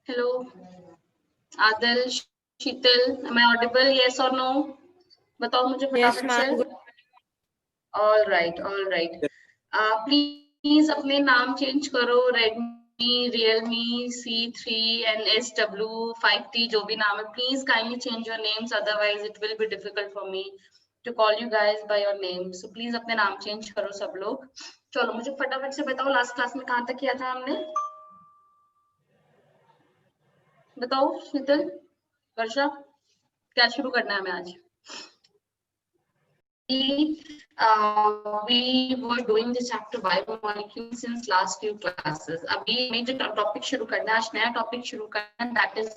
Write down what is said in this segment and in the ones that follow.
Hello Adil, Sheetal, am I audible? Yes or no? बताओ मुझे फटाफट से। ऑल राइट प्लीज अपने नाम चेंज करो। Redmi, Realme, C3 and SW5T जो भी नाम है, please kindly change your names, otherwise it will be difficult for me to call you guys by your name. So please अपने नाम चेंज करो सब लोग। चलो मुझे फटाफट से बताओ, लास्ट क्लास में कहाँ तक किया था हमने? बताओ शीतल, वर्षा, क्या शुरू करना है हमें आज? We were doing this chapter biomolecules since last few classes. अभी हमें जो टॉपिक शुरू करना है, आज नया टॉपिक शुरू करना है, that is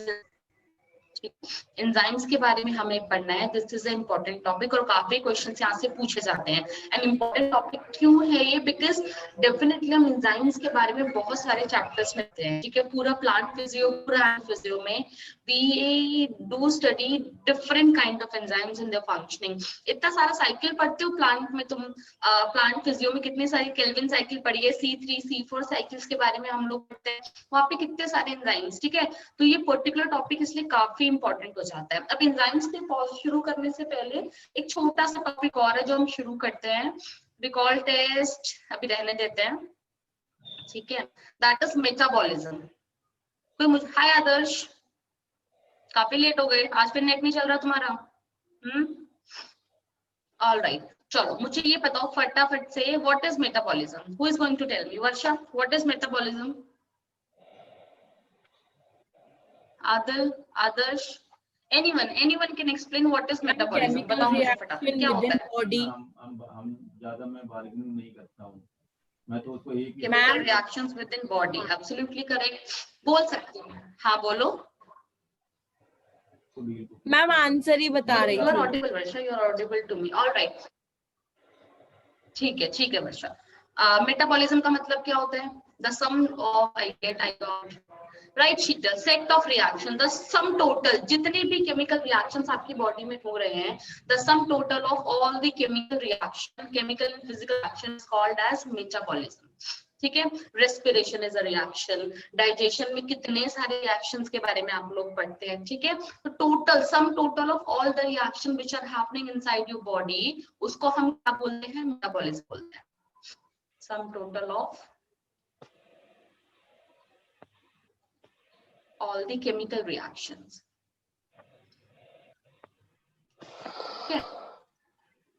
एंजाइम्स के बारे में हमें पढ़ना है। This is a important topic और काफी क्वेश्चंस यहाँ से पूछे जाते हैं। एंड इम्पोर्टेंट टॉपिक क्यों है ये? बिकॉज डेफिनेटली हम एंजाइम्स के बारे में बहुत सारे चैप्टर्स में हैं, ठीक है। पूरा प्लांट फिजियो, पूरा एनिमल फिजियो में we do study different kind of enzymes in their functioning. इतना सारा साइकिल पढ़ते हो प्लांट में तुम। प्लांट फिजियो में कितनी सारी केल्विन साइकिल पढ़ी है, C3 C4 साइकिल्स के बारे में हम लोग पढ़ते हैं, वहाँ पे कितने सारे एंजाइम्स, ठीक है। तो ये पर्टिकुलर टॉपिक इसलिए काफी इंपॉर्टेंट हो जाता है। अब एंजाइम्स के शुरू करने से पहले एक छोटा सा टॉपिक और है जो हम शुरू करते हैं, रिकॉल टेस्ट अभी रहने देते हैं, ठीक है। That is metabolism. कोई मुझे, हाय आदर्श, काफी लेट हो गए आज, फिर नेट नहीं चल रहा तुम्हारा? ऑल राइट, चलो मुझे ये बताओ फटाफट से, what is metabolism? Who is going to tell me? Varsha, what is metabolism? Adil, Adarsh, anyone can explain what is metabolism? बताओ मुझे फटाफट क्या होता है? बॉडी हम ज्यादा मैं बार्गेनिंग नहीं करता हूँ, मैं तो उसको एक ही chemical reactions within body, absolutely correct, बोल सकती हूँ। हाँ बोलो मैम, आंसर ही बता रही हूँ। You are थी। audible Varsha, you are audible to me. All right, ठीक है वर्षा। मेटाबॉलिज्म का मतलब क्या होता है? The sum of right Sheetal, set of reaction, the sum total, जितने भी chemical reactions आपकी बॉडी में हो रहे हैं, the sum total of all the chemical reaction, chemical and physical reaction is called as metabolism, ठीक है। Respiration is a reaction, digestion में कितने सारे रिएक्शंस के बारे में आप लोग पढ़ते हैं, ठीक है। तो total, sum total of all the reaction which are happening inside your body, उसको हम क्या बोलते हैं? मेटाबॉलिज्म बोलते हैं। Sum total of all the chemical reactions, okay?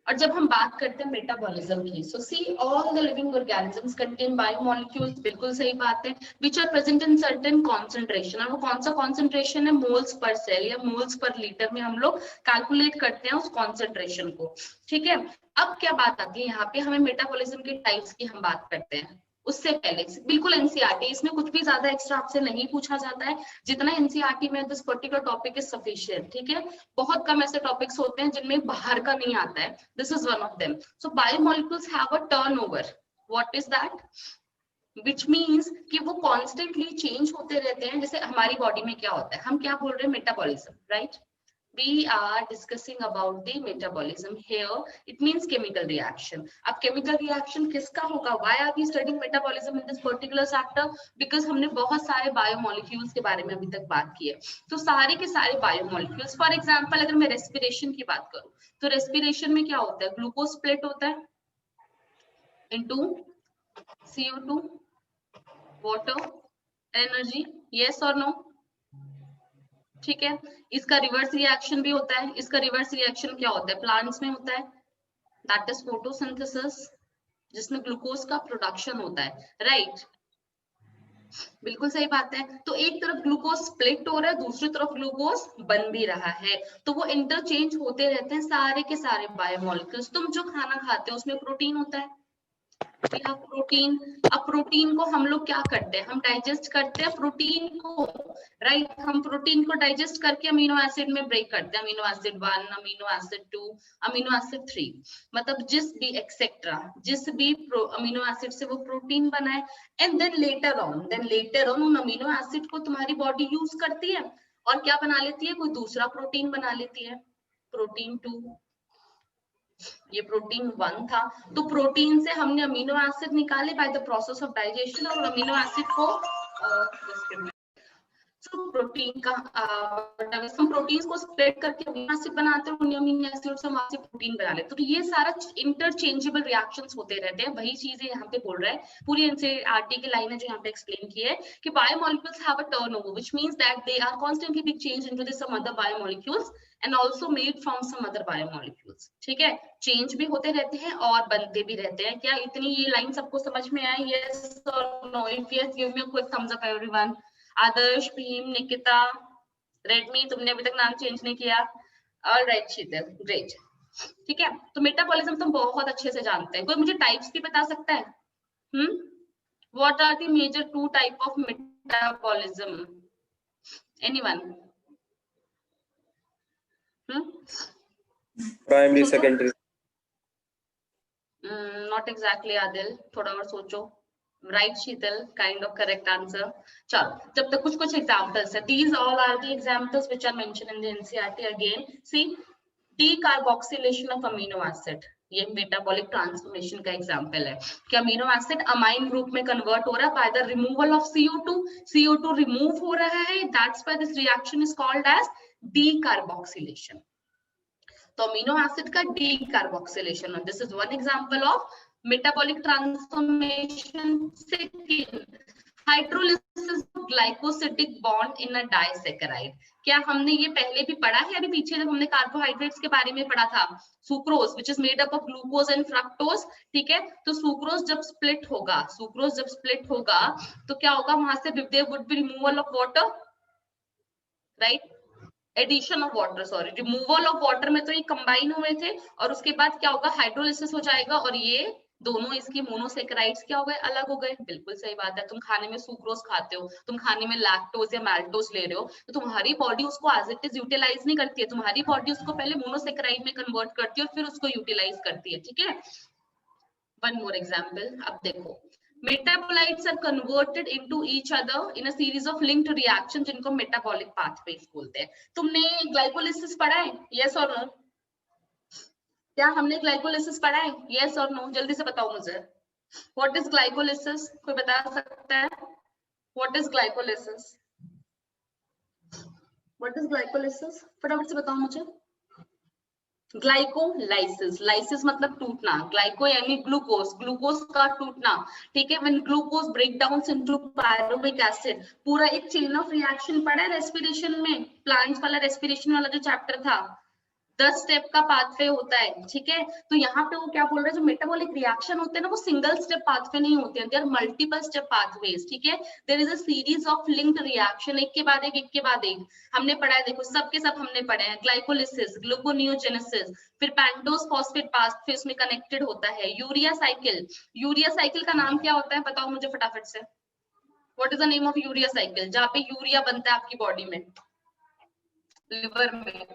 और जब हम बात करते हैं मेटाबॉलिज्म की, so see all the living organisms contain biomolecules, बिल्कुल सही बात है, which are present in certain concentration। और वो कौन सा कॉन्सेंट्रेशन है? मोल्स पर सेल या मोल्स पर लीटर में हम लोग कैलकुलेट करते हैं उस कॉन्सेंट्रेशन को, ठीक है। अब क्या बात आती है यहाँ पे, हमें मेटाबॉलिज्म के टाइप्स की हम बात करते हैं। उससे पहले बिल्कुल एनसीईआरटी, इसमें कुछ भी ज्यादा एक्स्ट्रा आपसे नहीं पूछा जाता है, जितना एनसीईआरटी में this particular topic is sufficient, ठीक है। बहुत कम ऐसे टॉपिक्स होते हैं जिनमें बाहर का नहीं आता है, this is one of them. So biomolecules have a turnover, what is that? Which means कि वो कॉन्स्टेंटली चेंज होते रहते हैं। जैसे हमारी बॉडी में क्या होता है, हम क्या बोल रहे हैं? Metabolism, right? We are discussing about the metabolism here. It means chemical reaction. अब chemical reaction किसका होगा? Why are we studying metabolism in this particular chapter? Because हमने बहुत सारे biomolecules के बारे में अभी तक बात की है। तो सारे के सारे biomolecules, for example अगर मैं respiration की बात करूँ, तो respiration में क्या होता है? ग्लूकोज स्प्लिट होता है into CO2, water, energy, yes or no? ठीक है। इसका रिवर्स रिएक्शन भी होता है। इसका रिवर्स रिएक्शन क्या होता है? प्लांट्स में होता है, दैट इज फोटोसिंथेसिस, जिसमें ग्लूकोज का प्रोडक्शन होता है, राइट? बिल्कुल सही बात है। तो एक तरफ ग्लूकोज स्प्लिट हो रहा है, दूसरी तरफ ग्लूकोज बन भी रहा है, तो वो इंटरचेंज होते रहते हैं सारे के सारे बायोमोलिक्यूल्स। तुम जो खाना खाते हो उसमें प्रोटीन होता है, प्रोटीन। अब प्रोटीन को हम लोग क्या करते हैं? हम डाइजेस्ट करते हैं प्रोटीन को, राइट? हम प्रोटीन को डाइजेस्ट करके अमीनो एसिड में ब्रेक करते हैं, amino acid 1, amino acid 2, amino acid 3, मतलब जिस भी एक्सेट्रा, जिस भी अमीनो एसिड से वो प्रोटीन बना है। एंड देन लेटर ऑन उन अमीनो एसिड को तुम्हारी बॉडी यूज करती है और क्या बना लेती है? कोई दूसरा प्रोटीन बना लेती है, प्रोटीन 2। ये प्रोटीन 1 था, तो प्रोटीन से हमने अमीनो एसिड निकाले by the process of digestion, और अमीनो एसिड को So प्रोटीन का हम प्रोटीन्स को स्प्लिट करके अमीनो एसिड बनाते हैं, उन अमीनो एसिड से हम वहां से प्रोटीन बना लेते हैं। तो ये सारा इंटरचेंजेबल रिएक्शंस होते रहते हैं, वही चीजें यहाँ पे बोल रहा है। पूरी एनसीईआरटी की लाइन है जो यहाँ पे एक्सप्लेन की है कि biomolecules have a turnover which means that they are constantly being changed into the some other biomolecules and also made from some other biomolecules. ठीक है, चेंज भी होते रहते हैं और बनते भी रहते हैं। क्या इतनी ये लाइन सबको समझ में आई? यस और no? If yes give me a quick thumbs up everyone. Adarsh, Bheem, Nikita, Redmi, तुमने अभी तक नाम चेंज नहीं किया। Alright Sheetal, great. ठीक है, तो मेटाबॉलिज्म तुम बहुत अच्छे से जानते हैं। कोई मुझे टाइप्स भी बता सकता है? What are the major two type of metabolism? Anyone? Primary, secondary. Not exactly Adil, थोड़ा और सोचो। Right Sheetal, kind of correct answer. चलो, जब तक कुछ कुछ एग्जांपल्स है। These all are the examples which are mentioned in the NCERT. Again, see, decarboxylation of amino acid, ये मेटाबॉलिक ट्रांसफॉर्मेशन का एग्जांपल है कि अमीनो एसिड अमाइन ग्रुप में कन्वर्ट हो रहा है by the removal of CO2। CO2 remove हो रहा है, that's why this reaction is called as decarboxylation। तो अमीनो एसिड का decarboxylation, this is one example of metabolic transformation। Second, hydrolysis of glycosidic bond in a disaccharide। क्या हमने ये पहले भी पढ़ा है? अभी पीछे जब हमने कार्बोहाइड्रेट्स के बारे में पढ़ा था, sucrose which is made up of glucose and fructose। ठीक है, तो सुक्रोज जब स्प्लिट होगा तो क्या होगा? वहां से there would be removal of water, right? Addition of water, sorry, removal of water में तो ये कंबाइन हुए थे और उसके बाद क्या होगा? हाइड्रोलिसिस हो जाएगा और ये दोनों इसके मोनोसेकेराइड्स क्या हो गए? अलग हो गए। बिल्कुल सही बात है। तुम खाने में सुक्रोज खाते हो, तुम खाने में लैक्टोज या मैल्टोज ले रहे हो, तो तुम्हारी बॉडी उसको एज इट इज यूटिलाइज नहीं करती है। तुम्हारी बॉडी उसको पहले मोनोसेकेराइड में कन्वर्ट करती है और फिर उसको यूटिलाइज करती है। ठीक है, वन मोर एग्जाम्पल। अब देखो, metabolites are converted into each other in a series of linked reaction जिनको मेटाबॉलिक पाथवेज बोलते हैं। तुमने ग्लाइकोलिसिस पढ़ा है? यस और नो? क्या हमने ग्लाइकोलिसिस पढ़ा है? यस और नो? जल्दी से बताओ मुझे। What is glycolysis? कोई बता सकता है? What is glycolysis? What is glycolysis? फटाफट से बताओ मुझे। ग्लाइकोलाइसिस, लाइसिस मतलब टूटना, ग्लाइको यानी ग्लूकोज, ग्लूकोज का टूटना। ठीक है, when glucose break down into pyruvic acid. पूरा एक चेन ऑफ रिएक्शन पढ़ा है रेस्पिरेशन में, प्लांट्स वाला रेस्पिरेशन वाला जो चैप्टर था, 10 स्टेप का पाथवे होता है। ठीक है, तो यहाँ पे वो क्या बोल रहे हैं? जो मेटाबॉलिक रिएक्शन होते हैं ना, वो सिंगल स्टेप पाथवे नहीं होते हैं, देयर मल्टीपल स्टेप पाथवेज। ठीक है, there is a series of linked reaction, एक के बाद एक के बाद एक। हमने पढ़ा है, देखो सब के सब हमने पढ़े हैं। ग्लाइकोलिसिस, ग्लूकोनियोजेनेसिस, फिर पेंटोज फॉस्फेट पाथवे उसमें कनेक्टेड होता है। यूरिया साइकिल, यूरिया साइकिल का नाम क्या होता है? बताओ मुझे फटाफट से। What is the name of urea cycle? जहाँ पे यूरिया बनता है आपकी बॉडी में, लिवर में।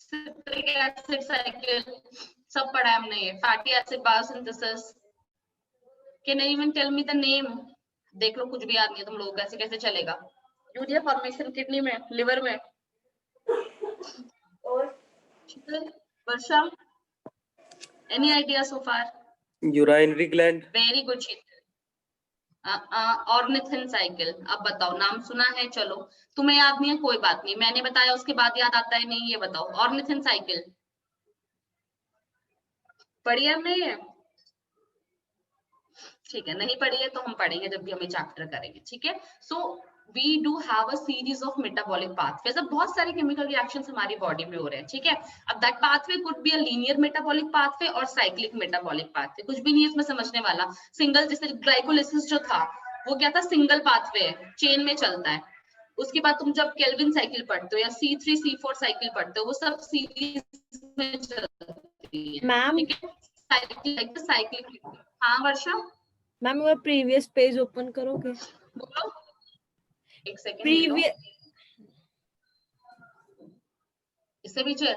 सिट्रिक एसिड साइकिल सब पढ़ा है हमने ये। Fatty acid biosynthesis. Can anyone tell me the name? देख लो, कुछ भी याद नहीं है तुम लोगों को, ऐसे कैसे चलेगा? यूरिया फॉर्मेशन किडनी में, लिवर में। और Varsha, any idea so far? Urinary gland. Very good Sheetal. Ornithine cycle. अब बताओ, नाम सुना है? चलो, तुम्हें याद नहीं है कोई बात नहीं, मैंने बताया उसके बाद याद आता है नहीं, ये बताओ। ऑर्निथिन साइकिल पढ़ी है हमने ये? ठीक है, नहीं पढ़ी है तो हम पढ़ेंगे जब भी हमें चैप्टर करेंगे। ठीक है, so we do have a series of metabolic pathways. अब बहुत सारे केमिकल रिएक्शंस हमारी बॉडी में हो रहे हैं। ठीक है, अब that pathway could be a linear metabolic pathway और साइक्लिक मेटाबॉलिक पाथवे। कुछ भी नहीं है इसमें समझने वाला। सिंगल, जैसे ग्लाइकोलिसिस जो था वो क्या था? सिंगल पाथवे है, चेन में चलता है। उसके बाद तुम जब केल्विन साइकिल पढ़ते हो या C3 C4 साइकिल पढ़ते हो, वो सब सीरीज में चलती है। मैम, ठीक है, साइक्लिक। हाँ वर्षा? मैम वो प्रीवियस पेज ओपन करोगे? बोलो, एक सेकंड। प्रीवियस, इससे पीछे।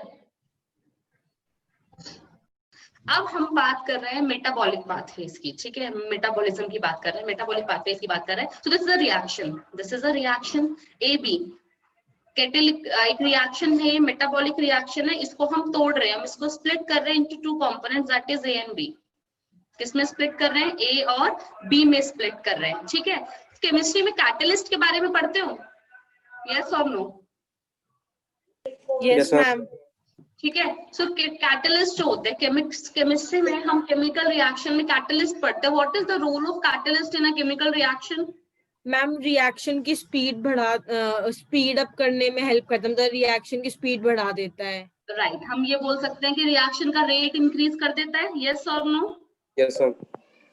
अब हम बात कर रहे हैं मेटाबॉलिक पाथवेज की। ठीक है, मेटाबॉलिज्म की बात कर रहे हैं, मेटाबॉलिक पाथवेज की बात कर रहे हैं। So this is a reaction, this is a reaction AB। Catalytic एक रिएक्शन है, मेटाबॉलिक रिएक्शन है। इसको हम तोड़ रहे हैं, हम इसको स्प्लिट कर रहे हैं into two components, that is A and B। किसमें स्प्लिट कर रहे हैं? A और B में स्प्लिट कर रहे हैं। ठीक है, केमिस्ट्री में कैटलिस्ट के बारे में पढ़ते हो? यस और no? Yes Yes, ma'am. Ma'am. ठीक है। सो कैटलिस्ट जो होते हैं केमिस्ट्री में हम केमिकल रिएक्शन में कैटलिस्ट पढ़ते हैं। What is the role of catalyst in a chemical reaction? Ma'am reaction की स्पीड स्पीड अप करने में हेल्प करता है, मतलब रिएक्शन की स्पीड बढ़ा देता है। राइट, हम ये बोल सकते हैं कि रिएक्शन का रेट इंक्रीज कर देता है। यस और नो? Yes, ma'am.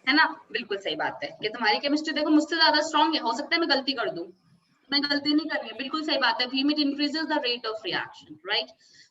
है ना? बिल्कुल सही बात है कि तुम्हारी केमिस्ट्री देखो मुझसे ज्यादा स्ट्रांग है, हो सकता है मैं गलती कर दूं, मैं गलती नहीं कर रही, बिल्कुल सही बात है। Vim, it increases the rate of reaction, right?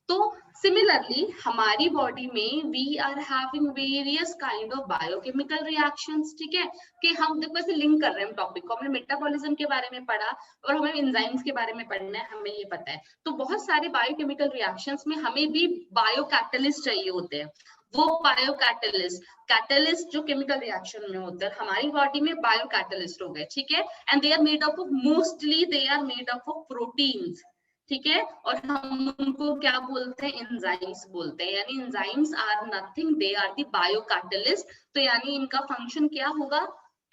तो सिमिलरली हमारी बॉडी में we are having various kind of biochemical reactions, ठीक है, कि हम देखो ऐसे लिंक कर रहे हैं टॉपिक को, हमने मेटाबॉलिज्म के बारे में पढ़ा और हमें एंजाइम्स के बारे में पढ़ना है, हमें ये पता है। तो बहुत सारे बायोकेमिकल रिएक्शंस में हमें भी बायोकैटलिस्ट चाहिए होते हैं। वो बायोकैटलिस्ट, कैटलिस्ट जो केमिकल रिएक्शन में होते हैं हमारी बॉडी में बायोकैटलिस्ट हो गए, ठीक है, and they are made up of mostly they are made up of proteins, ठीक है, और हम उनको क्या बोलते हैं? एंजाइम्स बोलते हैं। यानी enzymes are nothing, they are the biocatalyst. तो यानी इनका फंक्शन क्या होगा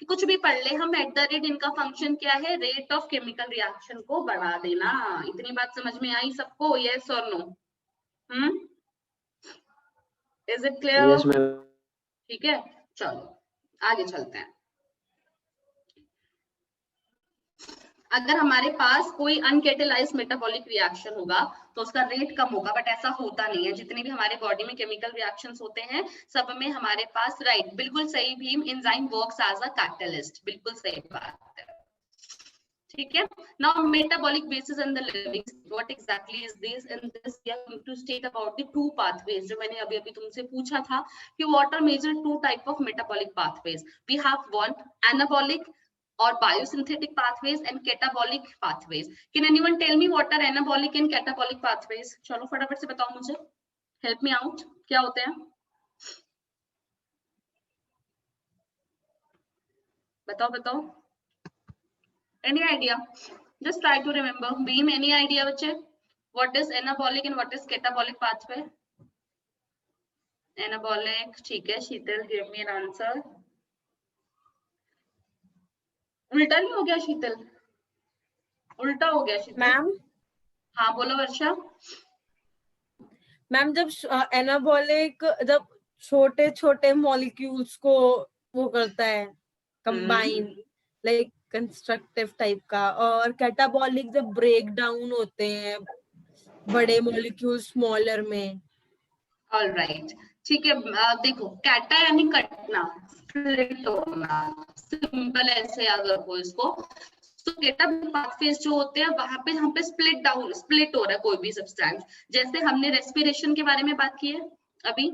कि कुछ भी पढ़ ले हम, एट द रेट इनका फंक्शन क्या है? रेट ऑफ केमिकल रिएक्शन को बढ़ा देना। इतनी बात समझ में आई सबको? यस और no? Is it clear? Yes, ma'am. ठीक है, चलो आगे चलते हैं। अगर हमारे पास कोई अनकेटेलाइज्ड मेटाबॉलिक रिएक्शन होगा तो उसका रेट कम होगा, बट ऐसा होता नहीं है। जितने भी हमारे बॉडी में केमिकल रिएक्शंस होते हैं सब में हमारे पास, राइट, बिल्कुल सही Bhim, enzyme works as a catalyst, बिल्कुल सही बात है, ठीक है। Now metabolic basis in the living, what exactly is this? In this we are going to state about the two pathways, जो मैंने अभी अभी तुमसे पूछा था कि what are major two type of metabolic pathways. We have one anabolic or biosynthetic pathways and catabolic pathways. Can anyone tell me what are anabolic and catabolic pathways? चलो फटाफट से बताओ मुझे, help me out, क्या होते हैं? बताओ बताओ, any idea? Just try to remember. Beam, any idea बच्चे? What is anabolic and what is catabolic pathway? Anabolic, ठीक है, शीतल give me an answer. उल्टा नहीं हो गया शीतल? उल्टा हो गया शीतल। मैम हाँ बोलो वर्षा। मैम जब एनाबॉलिक जब छोटे छोटे मॉलिक्यूल्स को वो करता है कंबाइन, लाइक कंस्ट्रक्टिव टाइप का, और कैटाबॉलिक जब ब्रेक डाउन होते हैं बड़े मॉलिक्यूल स्मॉलर में। ऑलराइट, ठीक है। देखो कैटा यानी कटना, स्प्लिट होना, सिंपल ऐसे याद रखो इसको। तो केटा पाथवेज जो होते हैं वहां पे स्प्लिट हो रहा है कोई भी सब्सटेंस। जैसे हमने रेस्पिरेशन के बारे में बात की है अभी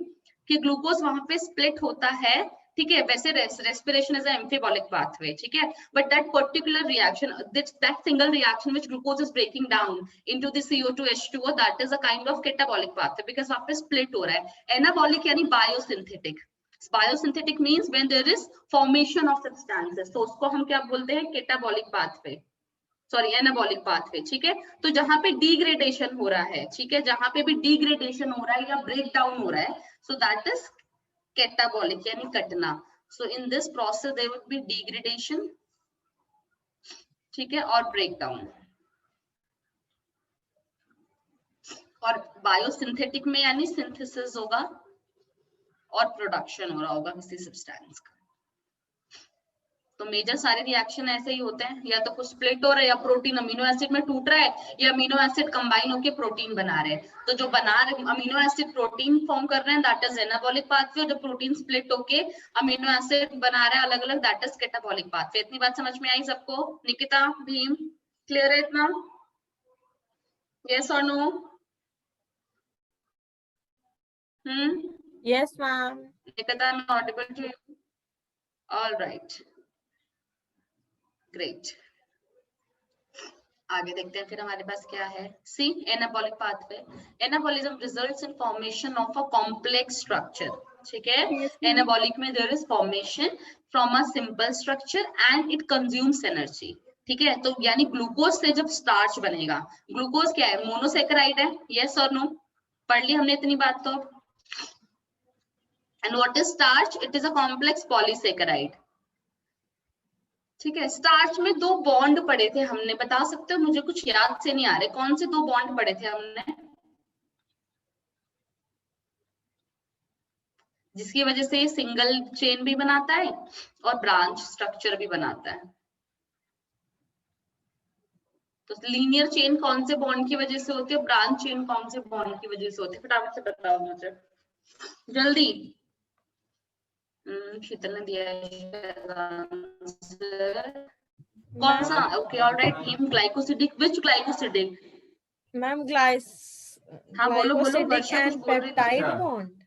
कि ग्लूकोज वहां पे स्प्लिट होता है, ठीक है, वैसे रेस्पिरेशन इज एम्फीबॉलिक पाथवे, ठीक है, but that particular reaction, that single reaction which glucose is breaking down into the CO2H2O, that is a kind of catabolic pathway because वहां पे स्प्लिट हो रहा है। एनाबॉलिक यानी biosynthetic, biosynthetic means when there is formation of substances, तो उसको हम क्या बोलते हैं? Catabolic pathway, sorry anabolic pathway, ठीक है। तो जहां पे डिग्रेडेशन हो रहा है, ठीक है, जहां पे भी डिग्रेडेशन हो रहा है या ब्रेक डाउन हो रहा है, सो दैट इज कैटाबॉलिक यानी कटना। So in this process there would be degradation, ठीक है, और ब्रेक डाउन। और बायोसिंथेटिक में यानी सिंथेसिस होगा और प्रोडक्शन हो रहा होगा किसी सब्सटेंस का। तो मेजर सारे रिएक्शन ऐसे ही होते हैं, या तो कुछ स्प्लिट हो रहा है या प्रोटीन अमीनो एसिड में टूट रहा है या अमीनो एसिड कंबाइन होकर प्रोटीन बना रहे हैं। तो जो बना रहे अमीनो एसिड प्रोटीन फॉर्म कर रहे हैं दैट इज एनाबॉलिक पाथवे, जो प्रोटीन स्प्लिट होके अमीनो एसिड बना रहा है अलग अलग दैट इज कैटाबॉलिक पाथवे। इतनी बात समझ में आई सबको? निकिता, भीम, क्लियर है इतना? यस और नो? Yes ma'am. निकिता, मैं audible to you? All right, great. आगे देखते हैं फिर हमारे पास क्या है। See anabolic pathway, anabolism results in formation of a complex structure, ठीक है। एनाबॉलिक में there is formation from a simple structure and it consumes energy, ठीक है। तो यानी ग्लूकोज से जब स्टार्च बनेगा, ग्लूकोज क्या है? मोनोसेकेराइड है, यस और नो? पढ़ ली हमने इतनी बात तो। And what is starch? It is a complex polysaccharide, ठीक है, स्टार्च में 2 बॉन्ड पड़े थे हमने, बता सकते हो? मुझे कुछ याद से नहीं आ रहे, कौन से 2 बॉन्ड पड़े थे हमने जिसकी वजह से सिंगल चेन भी बनाता है और ब्रांच स्ट्रक्चर भी बनाता है? तो लीनियर चेन कौन से बॉन्ड की वजह से होती है, ब्रांच चेन कौन से बॉन्ड की वजह से होती है? फटाफट से बताओ मुझे जल्दी। शीतल ने दिया है कौन सा? Okay alright, haem glycosidic, which glycosidic? Ma'am हाँ बोलो बोलो, ग्लाइकोसिडिक वर्षा कुछ एंड बोल रही थी। पेप्टाइड अच्छा। बॉन्ड।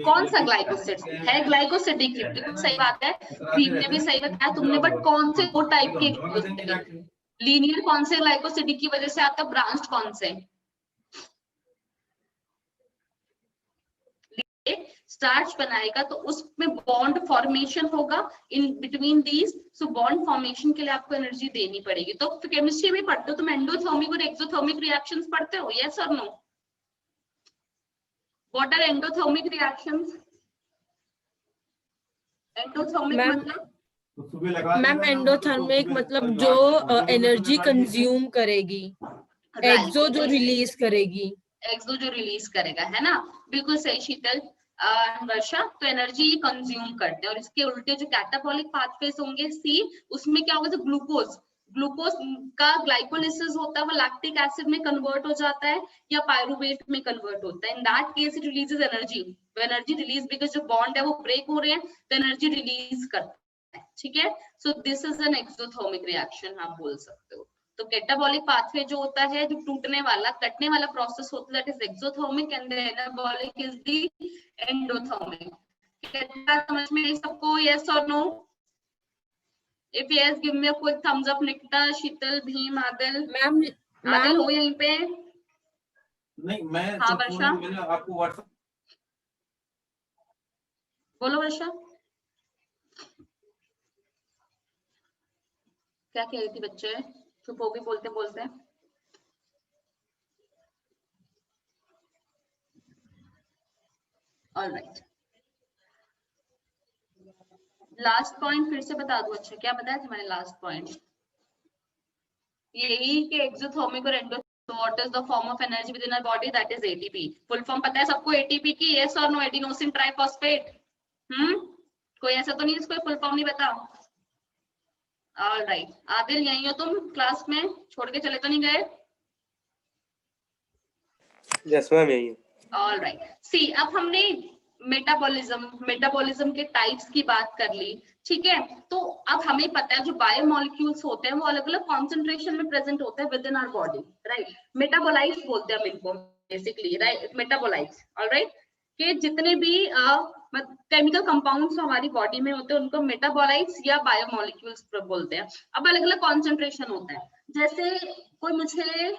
कौन सा ग्लाइकोसिड है? ग्लाइकोसिडिक, बिल्कुल सही बात है, भीम ने भी सही बताया तुमने, बट कौन से 2 टाइप के ग्लाइकोसिडिक? लीनियर कौन से ग्लाइकोसिडिक की वजह से आता है, ब्रांच कौन से? स्टार्च बनाएगा तो उसमें बॉन्ड फॉर्मेशन होगा in between these, so bond formation के लिए आपको एनर्जी देनी पड़ेगी। तो केमिस्ट्री में पढ़ते हो तुम, एंडोथर्मिक और एक्सोथर्मिक रिएक्शंस पढ़ते हो, यस और no? What are endothermic reactions? Endothermic ma'am मतलब मैम एंडोथर्मिक मतलब जो एनर्जी कंज्यूम करेगी, एक्सो जो रिलीज करेगी। एक्सो जो रिलीज करेगा, है ना? बिल्कुल सही शीतल। वर्षा, तो एनर्जी कंज्यूम करते हैं, और इसके उल्टे जो कैटाबॉलिक पाथवेज होंगे सी, उसमें क्या होगा, जो ग्लूकोज का ग्लाइकोलिसिस होता है वो लैक्टिक एसिड में कन्वर्ट हो जाता है या पायरुवेट में कन्वर्ट होता है। इन that case it releases energy, energy release because जो बॉन्ड है वो ब्रेक हो रहे हैं तो एनर्जी रिलीज करता है। ठीक है, so this is an exothermic reaction आप बोल सकते हो। तो कैटाबॉलिक पाथवे जो होता है, जो टूटने वाला कटने वाला प्रोसेस होता है, that is exothermic, and the anabolic is the endothermic. समझ में आई सबको, यस और no? If yes give me a quick thumbs up. Nikita, Sheetal, Bhim, Adil. Ma'am Adil हो यहीं पे? नहीं, मैं हाँ, तो वर्षा मैंने आपको व्हाट्सएप। बोलो वर्षा, क्या कह रही थी बच्चे? चुप हो गई बोलते बोलते। ऑलराइट, लास्ट पॉइंट फिर से बता दो। अच्छा, क्या बताया था मैंने लास्ट पॉइंट? यही कि एक्सोथर्मिक और endothermic, what is the form of energy within our body, that is ATP. Full form पता है सबको एटीपी की, यस और नो? Adenosine triphosphate. कोई ऐसा तो नहीं जिसको फुल फॉर्म नहीं पता? ऑलराइट, आदिल यही हो तुम क्लास में, छोड़ के चले तो नहीं गए? यस मैम, यही है। ऑलराइट, सी अब हमने मेटाबॉलिज्म के टाइप्स की बात कर ली, ठीक है? तो अब हमें पता है जो बायोमोलिक्यूल्स होते हैं वो अलग अलग कॉन्सेंट्रेशन में प्रेजेंट होते हैं within our body, right? Metabolites बोलते हैं हम इनको बेसिकली, राइट? मेटाबोलाइट्स, ऑलराइट, कि जितने भी केमिकल कंपाउंड्स हमारी बॉडी में होते हैं उनको मेटाबोलाइट्स या बायोमोलिक्यूल्स बोलते हैं। अब अलग अलग कॉन्सेंट्रेशन होता है, जैसे कोई मुझे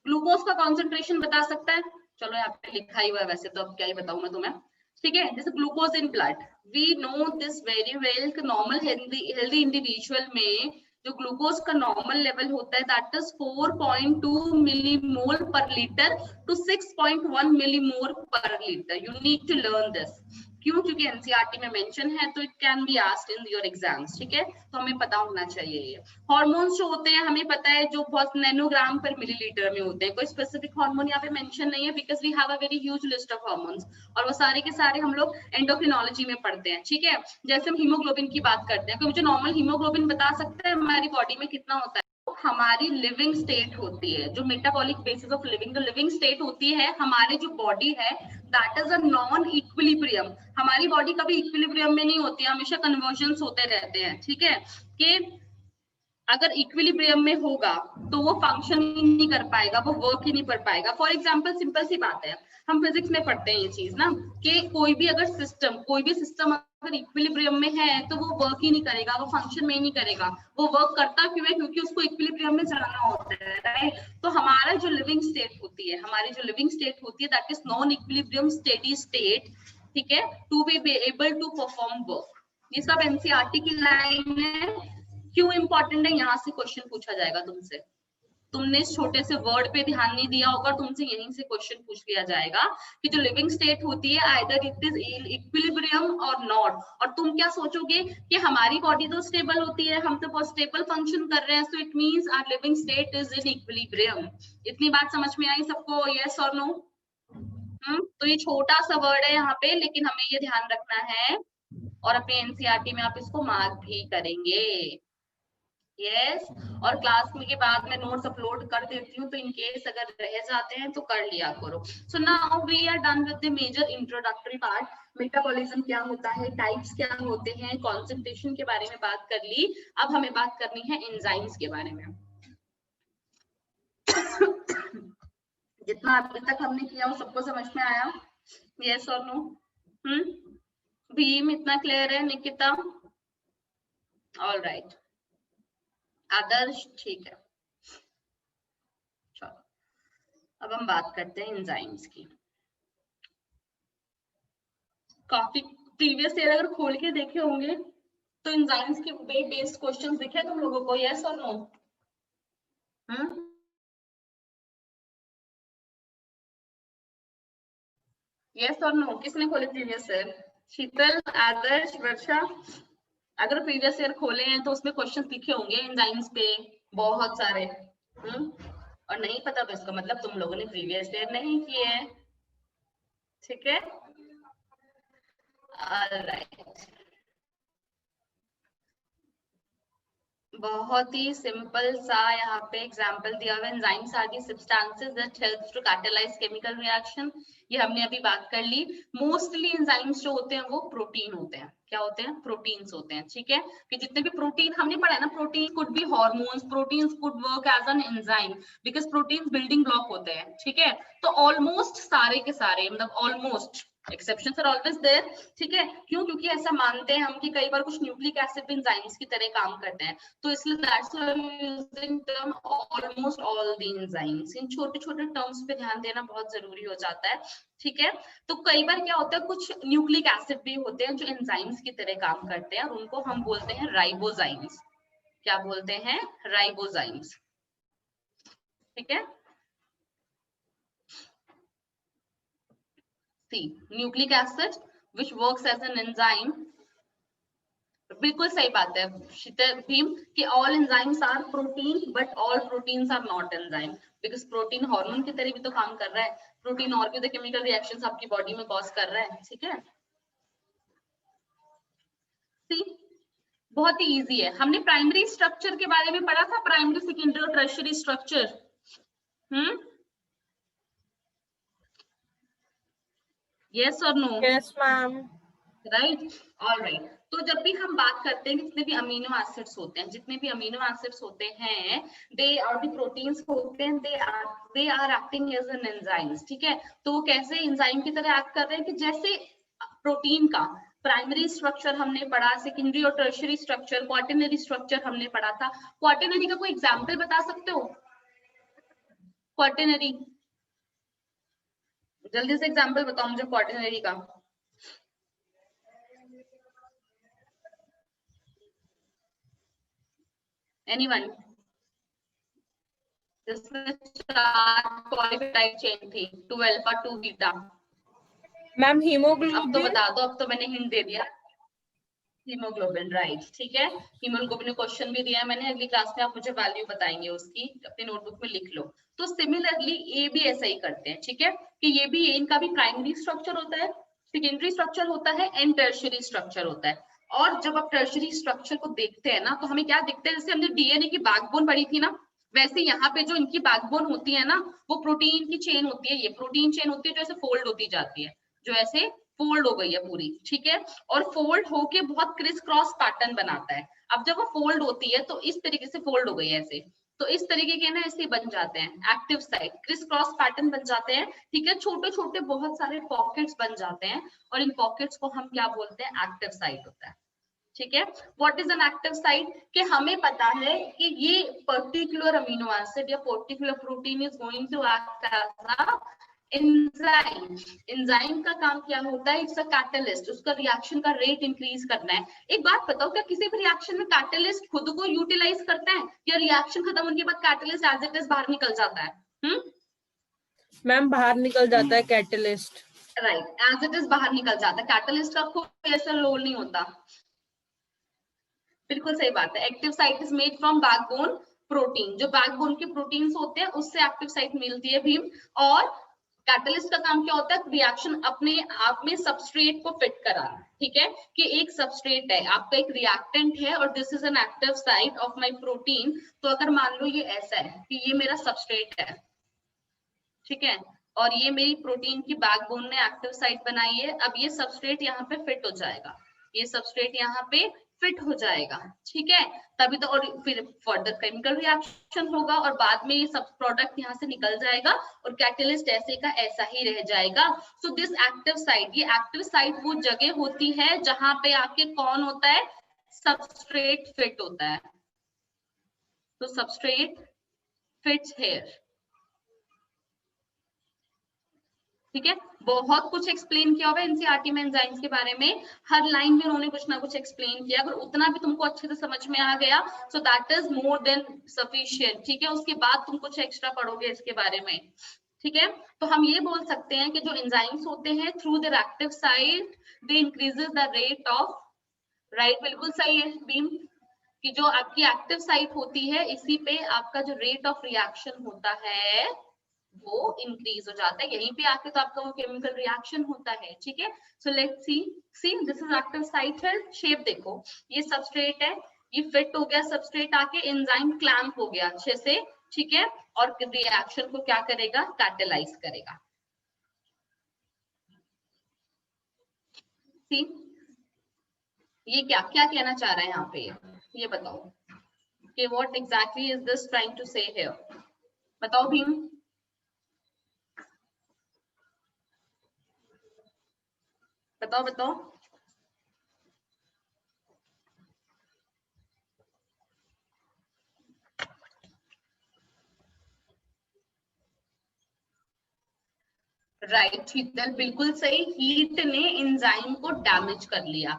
ग्लूकोज का कॉन्सेंट्रेशन बता सकता है? चलो यहाँ पे लिखा ही हुआ है वैसे तो, अब क्या ही बताऊं मैं तुम्हें, ठीक है? जैसे glucose in blood, we know this very well कि नॉर्मल हेल्दी इंडिविजुअल में जो ग्लूकोज का नॉर्मल लेवल होता है that is 4.2 millimole per litre to 6.1 millimole per litre. You need to learn this. क्यों? क्योंकि एनसीईआरटी में मेंशन है, तो it can be asked in your exams, ठीक है? तो हमें पता होना चाहिए ये। हार्मोन्स जो होते हैं हमें पता है जो बहुत नैनोग्राम पर मिलीलीटर में होते हैं, कोई स्पेसिफिक हार्मोन यहाँ पे मेंशन नहीं है because we have a very huge list of hormones, और वो सारे के सारे हम लोग एंडोक्रिनोलॉजी में पढ़ते हैं, ठीक है? जैसे हम हीमोग्लोबिन की बात करते हैं, कोई मुझे नॉर्मल हीमोग्लोबिन बता सकता है हमारी बॉडी में कितना होता है? हमारी लिविंग स्टेट होती है, जो मेटाबॉलिक बेसिस ऑफ लिविंग, जो लिविंग स्टेट होती है हमारी जो बॉडी है, that is a non equilibrium. हमारी बॉडी कभी इक्विलिब्रियम में नहीं होती है, हमेशा कन्वर्जन्स होते रहते हैं, ठीक है? कि अगर इक्विलिब्रियम में होगा तो वो फंक्शन ही नहीं कर पाएगा, वो वर्क ही नहीं कर पाएगा। फॉर एग्जांपल, सिंपल सी बात है, हम फिजिक्स में पढ़ते हैं ये चीज ना, कि कोई भी सिस्टम अगर इक्विलिब्रियम में है तो वो वर्क ही नहीं करेगा, वो फंक्शन में ही नहीं करेगा। वो वर्क करता क्यों है? क्योंकि उसको इक्विलिब्रियम में जाना होता है, राइट? तो हमारा जो लिविंग स्टेट होती है that is non equilibrium steady state, ठीक है? To be able to perform work. ये सब एनसीईआरटी की लाइन है। क्यों इंपॉर्टेंट है? यहाँ से क्वेश्चन पूछा जाएगा तुमसे। तुमने इस छोटे से वर्ड पे ध्यान नहीं दिया होगा, तुमसे यहीं से क्वेश्चन पूछ लिया जाएगा कि जो लिविंग स्टेट होती है आइदर इट इज इक्विलिब्रियम और नॉट, और तुम क्या सोचोगे कि हमारी बॉडी तो स्टेबल होती है, हम तो बहुत स्टेबल फंक्शन कर रहे हैं, so it means our living state is in equilibrium. इतनी बात समझ में आई सबको? यस और नो? तो ये छोटा सा वर्ड है यहाँ पे, लेकिन हमें ये ध्यान रखना है और अपने एनसीईआरटी में आप इसको मार्क भी करेंगे। यस और क्लास में के बाद मैं नोट्स अपलोड कर देती हूँ, तो इन केस अगर रह जाते हैं तो कर लिया करो। So now we are done with the major introductory part. Metabolism क्या होता है, टाइप्स क्या होते हैं, कॉन्सेंट्रेशन के बारे में बात कर ली। अब हमें बात करनी है एंजाइम्स के बारे में। जितना अभी तक हमने किया वो सबको समझ में आया? यस और नो? भीम इतना क्लियर है? निकिता? All right. आदर्श? ठीक है। चलो अब हम बात करते हैं एंजाइम्स की। काफी प्रीवियस ईयर अगर खोल के देखे होंगे तो एंजाइम्स के बेस्ड क्वेश्चंस दिखे तुम लोगों को? यस और नो? यस और नो? किसने खोले प्रीवियस ईयर? शीतल, आदर्श, वर्षा? अगर प्रीवियस ईयर खोले हैं तो उसमें क्वेश्चंस लिखे होंगे एंजाइम्स पे बहुत सारे। और नहीं पता तो इसका मतलब तुम लोगों ने प्रीवियस ईयर नहीं किए हैं। ठीक है? ऑलराइट। बहुत ही सिंपल सा यहाँ पे एग्जांपल दिया हुआ है। Enzymes are the substances that helps to catalyse chemical reaction. ये हमने अभी बात कर ली। मोस्टली एंजाइम्स जो होते हैं वो प्रोटीन होते हैं। क्या होते हैं? प्रोटीन्स होते हैं। ठीक है कि जितने भी प्रोटीन हमने पढ़ा है ना, protein could be hormones, proteins could work as an enzyme because proteins building block होते हैं। ठीक है, तो ऑलमोस्ट सारे के सारे, मतलब almost, exceptions are always there. ठीक है, क्यों? क्योंकि ऐसा मानते हैं हम कि कई बार कुछ न्यूक्लिक एसिड भी एंजाइम्स की तरह काम करते हैं, तो इसलिए that's why we are using term almost all the enzymes. इन छोटे-छोटे टर्म्स पे ध्यान देना बहुत जरूरी हो जाता है। ठीक है, तो कई बार क्या होता है, कुछ न्यूक्लिक एसिड भी होते हैं जो एंजाइम्स की तरह काम करते हैं, और उनको हम बोलते हैं राइबोजाइम्स। क्या बोलते हैं? राइबोजाइम्स। ठीक है, see nucleic acid which works as an enzyme। बिल्कुल सही बात है शीतल, भीम, कि all enzymes are protein but all proteins are not enzyme, because protein hormone की तरह भी तो काम कर रहा है। प्रोटीन और भी तो केमिकल रिएक्शंस आपकी बॉडी में कॉज कर रहा है। ठीक है, सी बहुत ही इजी है। हमने प्राइमरी स्ट्रक्चर के बारे में पढ़ा था, प्राइमरी, सेकेंडरी और टर्शियरी स्ट्रक्चर। यस और no? Yes ma'am. Right, all right. तो जब भी हम बात करते हैं कि जितने भी अमीनो एसिड्स होते हैं, जितने भी अमीनो एसिड्स होते हैं, दे आर द प्रोटीन्स होते हैं, they are acting as an enzymes. ठीक है, तो वो कैसे एंजाइम की तरह एक्ट कर रहे हैं कि जैसे प्रोटीन का प्राइमरी स्ट्रक्चर हमने पढ़ा, सेकेंडरी और टर्शियरी स्ट्रक्चर, क्वार्टरनरी स्ट्रक्चर हमने पढ़ा था। क्वार्टरनरी का कोई एग्जाम्पल बता सकते हो? क्वार्टरनरी, जल्दी से एग्जाम्पल बताओ मुझे क्वार्टरनरी का। Anyone? जिसमें 4 पॉलीपेप्टाइड चेन थी, 2 अल्फा 2 बीटा। मैम अब तो हीमोग्लोबिन। बता दो, अब तो मैंने हिंट दे दिया। Haemoglobin, right. ठीक है, हीमोग्लोबिन क्वेश्चन भी दिया है मैंने, अगली क्लास में आप मुझे वैल्यू बताएंगे उसकी, अपनी नोटबुक में लिख लो। तो सिमिलरली ये भी ऐसा ही करते हैं। ठीक है, कि ये भी, इनका भी प्राइमरी स्ट्रक्चर होता है, सेकेंडरी स्ट्रक्चर होता है एंड टर्शियरी स्ट्रक्चर होता है। और जब आप टर्शियरी स्ट्रक्चर को देखते हैं ना, तो हमें क्या दिखते हैं, जैसे हमने डीएनए की बैकबोन पढ़ी थी ना, वैसे यहाँ पे जो इनकी बैकबोन होती है ना, वो प्रोटीन की चेन होती है। ये प्रोटीन चेन होती है जो ऐसे फोल्ड होती जाती है, जो ऐसे फोल्ड हो गई है पूरी। ठीक है, और फोल्ड होके बहुत क्रिस क्रॉस पैटर्न बनाता है। अब जब वो फोल्ड होती है तो इस तरीके से फोल्ड हो गई है ऐसे, तो इस तरीके के ना ऐसे बन जाते हैं active site, criss cross pattern बन जाते हैं। ठीक है, छोटे छोटे बहुत सारे पॉकेट्स बन जाते हैं, और इन पॉकेट्स को हम क्या बोलते हैं? एक्टिव साइट होता है। ठीक है, what is an active site? कि हमें पता है कि ये पर्टिकुलर अमीनो एसिड या particular protein is going to act as a enzyme का काम क्या होता है? इट्स अ कैटलिस्ट, उसका रिएक्शन का रेट इंक्रीज करना है। एक बात बताओ, क्या किसी भी रिएक्शन में कैटलिस्ट खुद को यूटिलाइज करता है या रिएक्शन खत्म होने के बाद कैटलिस्ट एज इट इज बाहर निकल जाता है? मैम बाहर निकल जाता है catalyst. Right, as it is बाहर निकल जाता है, कैटलिस्ट का कोई ऐसा रोल नहीं होता। बिल्कुल सही बात है। Active site is made from backbone protein, जो बैकबोन के प्रोटीन्स होते हैं उससे एक्टिव साइट मिलती है भीम। और कैटलिस्ट का काम क्या होता है? रिएक्शन अपने आप में सबस्ट्रेट को फिट कराना, ठीक है, कि एक सबस्ट्रेट है, आपका एक रिएक्टेंट है और this is an active site of my protein. तो अगर मान लो ये ऐसा है कि ये मेरा सबस्ट्रेट है, ठीक है, और ये मेरी प्रोटीन की बैकबोन ने एक्टिव साइट बनाई है। अब ये सबस्ट्रेट यहाँ पे फिट हो जाएगा, ये सबस्ट्रेट यहाँ पे फिट हो जाएगा, ठीक है, तभी तो। और फिर फर्दर केमिकल रिएक्शन होगा और बाद में ये सब प्रोडक्ट यहाँ से निकल जाएगा और कैटलिस्ट ऐसे का ऐसा ही रह जाएगा। सो दिस एक्टिव साइट, ये एक्टिव साइट वो जगह होती है जहां पे आपके कौन होता है? सबस्ट्रेट फिट होता है। तो सबस्ट्रेट फिट्स हियर, ठीक है। बहुत कुछ एक्सप्लेन किया हुआ है एनसीईआरटी में एंजाइम्स के बारे में, हर लाइन में उन्होंने कुछ ना कुछ एक्सप्लेन किया। अगर उतना भी तुमको अच्छे से समझ में आ गया so that is more than sufficient, ठीक है। उसके बाद तुम कुछ एक्स्ट्रा पढ़ोगे इसके बारे में, ठीक है। तो हम ये बोल सकते हैं कि जो एंजाइम्स होते हैं through their active site they increases the rate of, right, बिल्कुल सही है बीम, कि जो आपकी एक्टिव साइट होती है इसी पे आपका जो रेट ऑफ रिएक्शन होता है वो इंक्रीज हो जाता है। यहीं पे आके तो आपका वो केमिकल रिएक्शन होता है, ठीक है। So let's see this is active site है, शेप देखो, ये सबस्ट्रेट है, ये फिट हो गया सबस्ट्रेट आके, एंजाइम क्लैंप हो गया अच्छे से, ठीक है, और रिएक्शन को क्या करेगा? कैटेलाइज करेगा। सी ये क्या क्या कहना चाह रहा है यहाँ पे, ये बताओ कि what exactly is this trying to say here? बताओ भीम। बताओ बताओ। राइट शीतल, बिल्कुल सही। हीट ने एंजाइम को डैमेज कर लिया,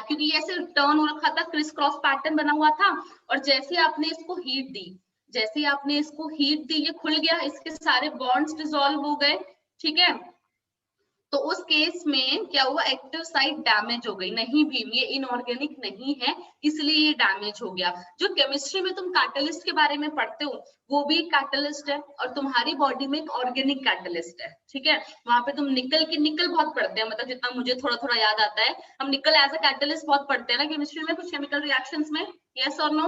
क्योंकि ऐसे टर्न हो रखा था, क्रिस क्रॉस पैटर्न बना हुआ था, और जैसे आपने इसको हीट दी, जैसे आपने इसको हीट दी, ये खुल गया, इसके सारे बॉन्ड्स डिसॉल्व हो गए, ठीक है। तो उस केस में क्या हुआ? एक्टिव साइट डैमेज हो गई। नहीं भीम, ये इनऑर्गेनिक नहीं है, इसलिए ये डैमेज हो गया। जो केमिस्ट्री में तुम कैटलिस्ट के बारे में पढ़ते हो वो भी कैटलिस्ट है, और तुम्हारी बॉडी में एक ऑर्गेनिक कैटलिस्ट है, ठीक है। वहां पे तुम निकल बहुत पढ़ते हैं, मतलब जितना मुझे थोड़ा थोड़ा याद आता है, हम निकल एज अ कैटलिस्ट बहुत पढ़ते हैं ना केमिस्ट्री में, कुछ केमिकल रिएक्शंस में, यस और नो?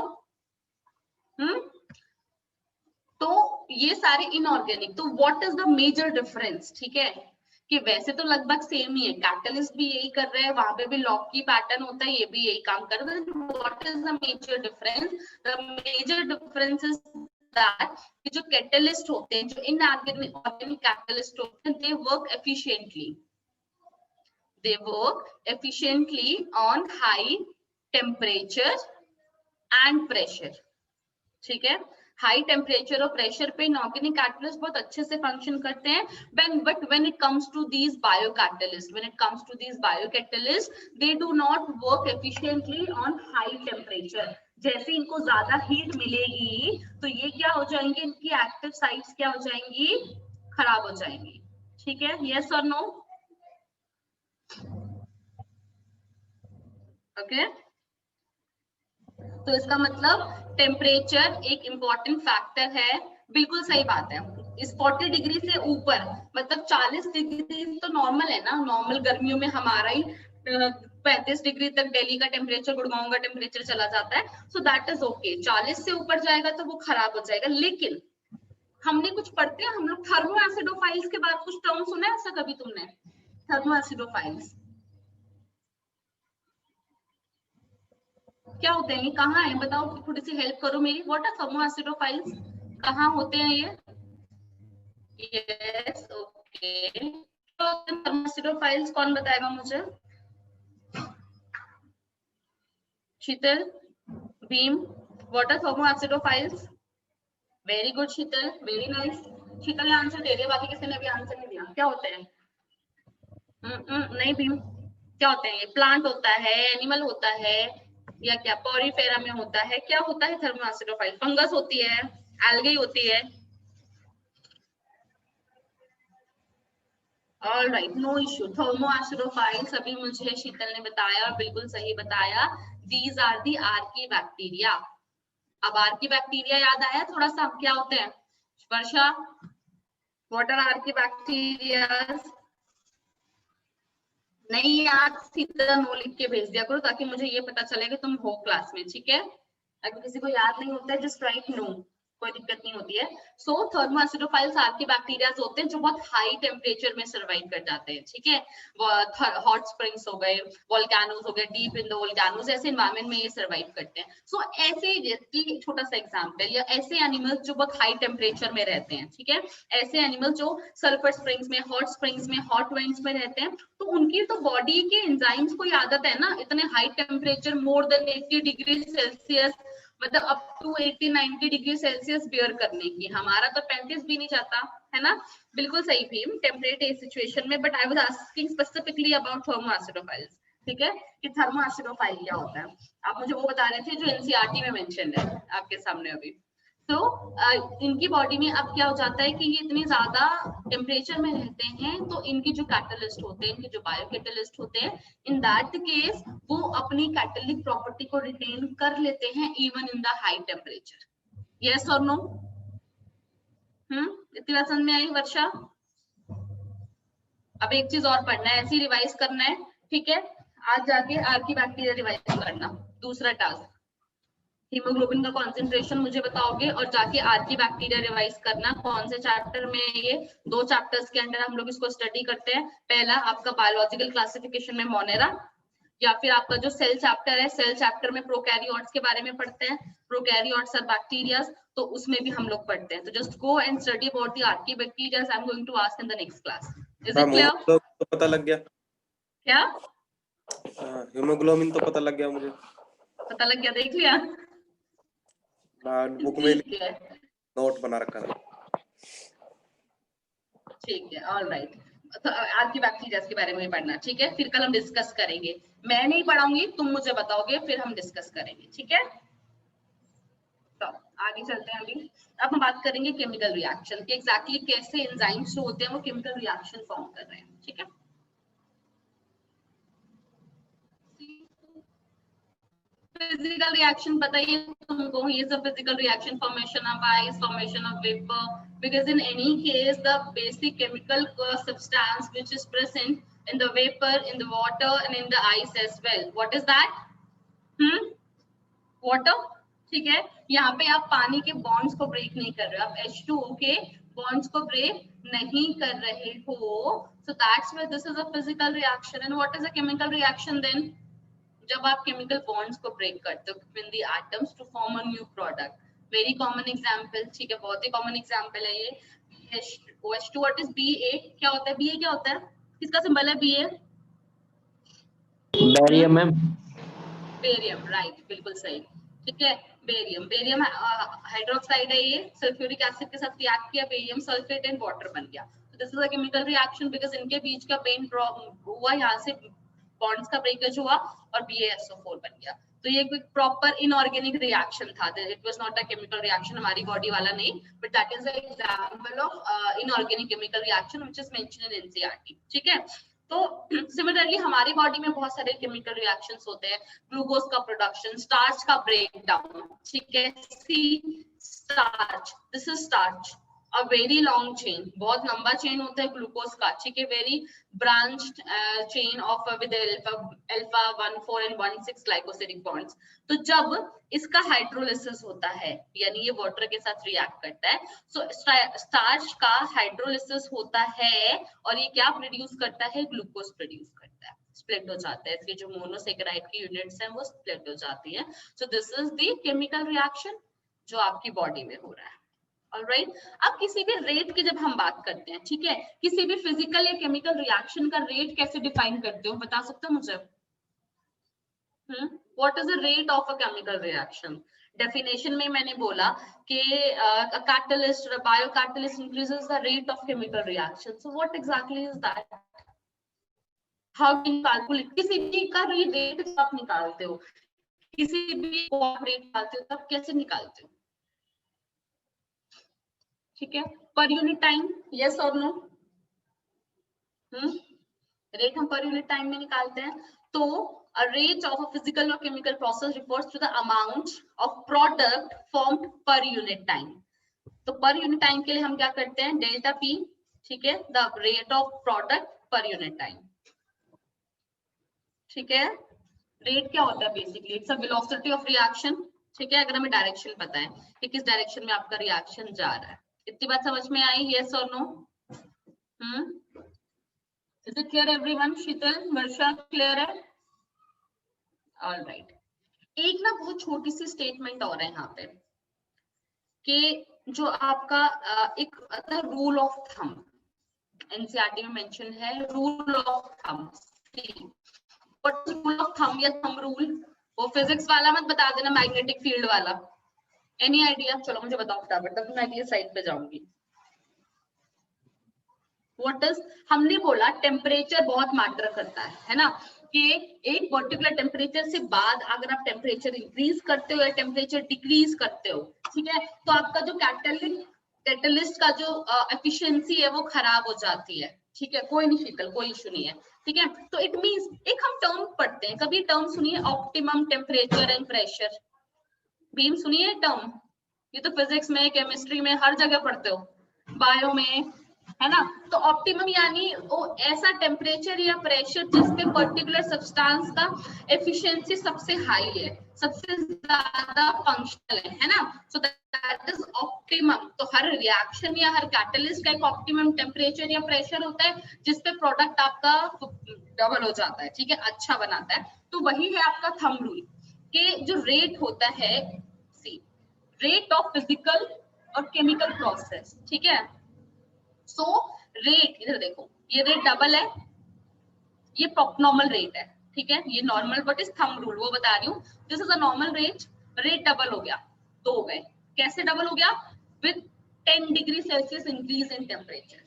तो ये सारे इनऑर्गेनिक, तो what is the major difference, ठीक है, कि वैसे तो लगभग सेम ही है, कैटलिस्ट भी यही कर रहे हैं, वहां पे भी लॉक की पैटर्न होता है, ये भी यही काम कर रहे हैं। What is the major difference? The major difference is that जो कैटलिस्ट होते हैं, जो इनऑर्गेनिक कैटलिस्ट होते हैं, they work efficiently, they work efficiently on high temperature and pressure, ठीक है। हाई टेम्परेचर और प्रेशर पे इनऑर्गेनिक कैटलिस्ट बहुत अच्छे से फंक्शन करते हैं। But when it comes to these biocatalyst, they do not work efficiently on high temperature. जैसे इनको ज्यादा हीट मिलेगी तो ये क्या हो जाएंगे? इनकी एक्टिव साइट्स क्या हो जाएंगी? खराब हो जाएंगी, ठीक है। यस और नो? ओके, तो इसका मतलब टेम्परेचर एक इम्पोर्टेंट फैक्टर है। बिल्कुल सही बात है। इस 40 डिग्री से ऊपर, मतलब 40 डिग्री तो नॉर्मल है ना, नॉर्मल गर्मियों में हमारा ही 35 डिग्री तक दिल्ली का टेम्परेचर, गुड़गांव का टेम्परेचर चला जाता है, सो दैट इज ओके। 40 से ऊपर जाएगा तो वो खराब हो जाएगा। लेकिन हमने कुछ पढ़ते हैं हम लोग, थर्मो एसिडोफाइल्स के बाद कुछ टर्म सुना है ऐसा कभी तुमने? थर्मो एसिडोफाइल्स क्या होते हैं, ये कहाँ है? बताओ, थोड़ी सी हेल्प करो मेरी। व्हाट आर थर्मो एसिडोफाइल्स, कहाँ होते हैं ये? Yes, okay. थर्मो एसिडोफाइल्स कौन बताएगा मुझे? Sheetal, Bhim, what are thermo acidophiles? Very good Sheetal, very nice. Sheetal ने आंसर दे दिया, बाकी किसी ने भी आंसर नहीं दिया। क्या होते हैं? नहीं भीम, क्या होते हैं? ये प्लांट होता है, एनिमल होता है, या क्या पोरिफेरा में होता है? क्या होता है थर्मोएसिडोफाइल? फंगस होती है, एल्गी होती है। All right, no issue. Thermoacidophiles अभी मुझे शीतल ने बताया, बिल्कुल सही बताया। These are the archaebacteria. अब आर्की बैक्टीरिया याद आया थोड़ा सा? क्या होते हैं Varsha? What are archaebacteria? नहीं याद, सीधा नो लिख के भेज दिया करो ताकि मुझे ये पता चले कि तुम हो क्लास में, ठीक है? अगर किसी को याद नहीं होता है जस्ट राइट नो, कोई दिक्कत नहीं होती है। सो थर्मोएसिडोफाइल्स आर्की बैक्टीरियाज होते हैं जो बहुत हाई टेम्परेचर में सर्वाइव कर जाते हैं, ठीक है? हॉट स्प्रिंग्स हो गए, वोल्केनोज हो गए, डीप इन द वोल्केनोज, ऐसे एनवायरनमेंट में ये सर्वाइव करते हैं। सो ऐसे जैसे छोटा सा एग्जांपल, या ऐसे एनिमल्स जो बहुत हाई टेम्परेचर में रहते हैं, ठीक है? ऐसे एनिमल जो सल्फर स्प्रिंग्स में, हॉट स्प्रिंग्स में, हॉट वेंट्स में रहते हैं, तो उनकी तो बॉडी के एंजाइम्स को आदत है ना इतने high temperature, more than 80 degree Celsius, मतलब up to 80-90 degree Celsius bear करने की। हमारा तो 35 भी नहीं जाता है ना? बिल्कुल सही भीम, टेम्परेट सिचुएशन में। But I was asking specifically about thermoacidophiles, ठीक है? कि थर्मोएसिडोफाइल क्या होता है। आप मुझे वो बता रहे थे जो एनसीईआरटी में मेंशन है आपके सामने अभी। तो इनकी बॉडी में अब क्या हो जाता है कि ये इतनी ज्यादा टेम्परेचर में रहते हैं, तो इनके जो कैटलिस्ट होते हैं, इनके जो बायो कैटलिस्ट होते हैं, इन दैट केस वो अपनी कैटलिक प्रॉपर्टी को रिटेन कर लेते हैं even in the high temperature. Yes और नो? इतनी बात समझ में आई वर्षा? अब एक चीज और पढ़ना है, ऐसे ही रिवाइज करना है, ठीक है? आज जाके आर्की बैक्टीरिया रिवाइज करना, दूसरा टास्क। हीमोग्लोबिन का कॉन्सेंट्रेशन मुझे बताओगे और जाके आर्की बैक्टीरिया रिवाइज करना। कौन से चैप्टर में? ये 2 चैप्टर्स के अंदर हम लोग इसको स्टडी करते हैं। पहला आपका बायोलॉजिकल क्लासिफिकेशन में मोनेरा, या फिर आपका जो सेल चैप्टर है, सेल चैप्टर में प्रोकैरियोट्स के बारे में पढ़ते हैं। प्रोकैरियोट्स आर बैक्टीरिया, तो उसमें भी हम लोग पढ़ते हैं। तो just go and study about the archaebacteria. I am going to ask in the next class. Is it clear? तो पता लग गया क्या? हीमोग्लोबिन तो पता लग गया मुझे, पता लग गया, देख लिया? बुक में नोट बना रखा था। ठीक है, ऑल राइट। तो आर्की बैक्टीरिया के बारे में पढ़ना, ठीक है? फिर कल हम डिस्कस करेंगे। मैं नहीं पढ़ाऊंगी, तुम मुझे बताओगे, फिर हम डिस्कस करेंगे, ठीक है? तो आगे चलते हैं। अभी अब हम बात करेंगे केमिकल रिएक्शन के, एग्जैक्टली कैसे एंजाइम्स जो होते हैं वो केमिकल रिएक्शन फॉर्म कर रहे हैं, ठीक है? फिजिकल रिएक्शन बताइए तुमको, ये सब physical reaction, formation of ice, formation of vapour, because in any case the basic chemical substance which is present in the vapor, in the water and in the ice as well, what is that? water, ठीक है? यहाँ पे आप पानी के bonds को break नहीं कर रहे हो, आप H2O के बॉन्ड्स को ब्रेक नहीं कर रहे हो, so that's why this is a physical reaction. And what is a chemical reaction then? जब आप केमिकल बॉन्ड्स को ब्रेक करते हो between the atoms to form a new product. Very common example, ठीक है? बहुत ही कॉमन एग्जांपल है ये। OH2, what is Ba? क्या होता है Ba? क्या होता है? किसका सिंबल है Ba? Barium ma'am. Barium, right, बिल्कुल सही, ठीक है? बेरियम, बेरियम हाइड्रोक्साइड है, ये सल्फ्यूरिक एसिड के साथ रिएक्ट किया, बेरियम सल्फेट एंड वाटर बन गया। This is a chemical reaction because इनके बीच का पेन हुआ, यहाँ से बॉन्ड्स का ब्रेकेज हुआ और BaSO4 बन गया। तो ये एक प्रॉपर इनऑर्गेनिक रिएक्शन था, it was not a chemical reaction, हमारी बॉडी वाला नहीं, but that is an example of inorganic chemical reaction which is mentioned in NCERT, ठीक है? तो सिमिलरली हमारी बॉडी में बहुत सारे केमिकल रिएक्शंस होते हैं। ग्लूकोज का प्रोडक्शन, स्टार्च का ब्रेक डाउन, ठीक है? See starch, this is starch, a very long chain, बहुत लंबा चेन होता है ग्लूकोज का, ठीक है? Very branched chain of with alpha 1,4 and 1,6 glycosidic bonds. तो जब इसका हाइड्रोलिसिस होता है, यानी ये वाटर के साथ रिएक्ट करता है, सो स्टार्च का हाइड्रोलिसिस होता है और ये क्या प्रोड्यूस करता है? ग्लूकोज प्रोड्यूस करता है, स्प्लिट हो जाता है, इसके जो मोनोसेकेराइड की यूनिट्स हैं वो स्प्लिट हो जाती है। So this is the chemical reaction जो आपकी बॉडी में हो रहा है। ऑलराइट, अब किसी भी रेट की जब हम बात करते हैं, ठीक है? किसी भी फिजिकल या केमिकल रिएक्शन का रेट कैसे डिफाइन करते हो, बता सकते हो मुझे? What is the rate of a chemical reaction? Definition में मैंने बोला कि catalyst or a biocatalyst increases the rate of chemical reaction. So what exactly is that? How can you calculate? किसी भी का रेट आप निकालते हो, किसी भी को आप रेट निकालते हो तब कैसे निकालते हो? ठीक है, पर यूनिट टाइम, यस और नो? रेट हम पर यूनिट टाइम में निकालते हैं. तो a rate of a physical or chemical process refers to the amount of product formed per unit time. तो पर यूनिट टाइम के लिए हम क्या करते हैं, डेल्टा पी. ठीक है, द रेट ऑफ प्रोडक्ट पर यूनिट टाइम. ठीक है, रेट क्या होता है basically, it's a velocity of reaction. ठीक है, अगर हमें डायरेक्शन पता है कि किस डायरेक्शन में आपका रिएक्शन जा रहा है. इतनी बात समझ में आई, यस और no? Is it clear everyone? Sheetal, Varsha, clear है? All right. एक ना बहुत छोटी सी स्टेटमेंट और है यहाँ पे कि जो आपका एक रूल ऑफ थंब एनसीईआरटी में मेंशन है, rule of thumb. What is rule of thumb या थंब रूल? वो फिजिक्स वाला मत बता देना, मैग्नेटिक फील्ड वाला. Any idea? चलो मुझे बताओ फटाफट, तब मैं अगली साइड पे जाऊंगी. व्हाट इज, हमने बोला टेम्परेचर बहुत मैटर करता है ना, कि एक पर्टिकुलर टेम्परेचर से बाद अगर आप टेम्परेचर इंक्रीज करते हो या टेम्परेचर डिक्रीज करते हो, ठीक है, तो आपका जो कैटलिस्ट का जो एफिशिएंसी है वो खराब हो जाती है. ठीक है, कोई नहीं शीतल, कोई इशू नहीं है. ठीक है, तो इट मींस एक हम टर्म पढ़ते हैं, कभी टर्म सुनिए, optimum temperature and pressure. Beam सुनिए टर्म, ये तो फिजिक्स में, केमिस्ट्री में, हर जगह पढ़ते हो, बायो में, है ना. तो ऑप्टिमम यानी वो ऐसा टेम्परेचर या प्रेशर जिसपे पर्टिकुलर सब्सटेंस का एफिशिएंसी सबसे हाई है, सबसे ज्यादा फंक्शनल है ना. So that is optimum. तो हर रिएक्शन या हर कैटलिस्ट का एक ऑप्टिमम टेम्परेचर या प्रेशर होता है जिसपे प्रोडक्ट आपका डबल हो जाता है. ठीक है, अच्छा बनाता है. तो वही है आपका थंब रूल कि जो रेट होता है, सी रेट ऑफ फिजिकल और केमिकल प्रोसेस. ठीक है, सो रेट, इधर देखो, ये रेट डबल है, ये नॉर्मल रेट है. ठीक है, ये normal, but is thumb rule वो बता रही हूँ. This is a normal rate, rate double हो गया, दो हो गए. कैसे डबल हो गया? With 10 degree Celsius increase in temperature.